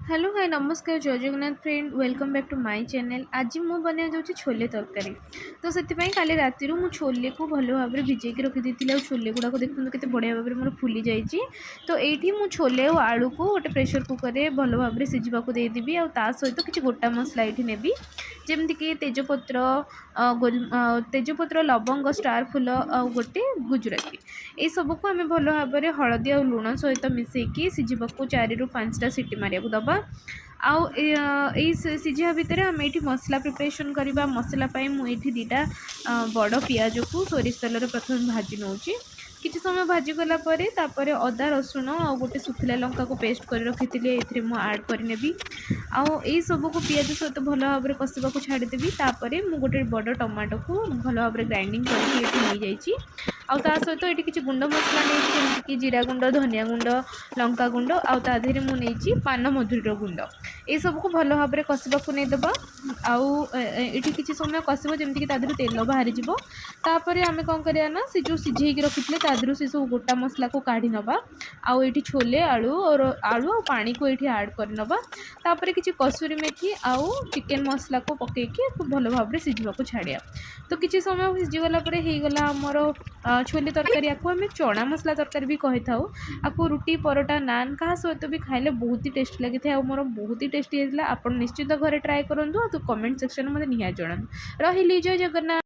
Hello hi नमस्कार जय Jagannath friend welcome back to my channel. आज मु बना जाऊँ छोले तरकारी। तो से काली राति मु छोले को भल भाव में भिजेक रखी आ छोले गुड़ाक देखते केते बढ़िया भाव में मोर फुली जाइए। तो ये मु छोले और आलू को गोटे प्रेशर कुकर में भल भाव में सिझाक देदेवी आ सहित किसी गोटा मसला ये नेबी जमीक तेजपत्र तेजपत्र लवंग स्टार फुल आ गोटे गुजराती ये सबको आम भल भाव में हलदी और लुण सहित मिसेकी सिझाक 4 ରୁ 5टा सीटी मारिया दबा आउ सिझा भितर आम ये मसला प्रिपरेसन करवा मसला मुझे दीटा बड़ पिज को सोरिष तेल प्रथम भाजी नौची किसी समय भाजी गलापर अदा रसुण आ गोटे सुखिला लंका को पेस्ट कर रखी थी आड करनेबी आई सब को पिज सहित भल भाव में कषा को छाड़देवी तापर मु गोटे बड़ टमाटो को भल भाव में ग्राइंडिंग करके आउ ता सहित ये किसी गुंड मसला नहीं कि जीरा गुंड धनिया गुंड लंका गुंड आउ ता देहरे मु नहीं पान मधुरीर गुंड ये सब को भल भाव में कषा नहीं देबा आउ ये किसी समय कषब जमीक तेल बाहरी तापर आम कौन करा ना से जो सिझे रखी थे से सब गोटा मसला को काढ़ी नवा आउ ये छोले आलू और पानी को ये आड कर नवा तापर किसी कसूरी मेथी आउ चिकेन मसला को पकईकि भल भाव में सिझा छाड़िया। तो किसी समय सिझीगला होगला आमर छोले तरकारी आपको आम चना मसला तरकारी भी कही था आपको रुटी परोटा नान क्या सहित भी खाइले बहुत ही टेस्ट लगी था मोर बहुत ही टेस्टी होता आप निश्चित घरे ट्राए करूँ तो कमेंट सेक्शन में निहार जनातु रही जय जगन्नाथ।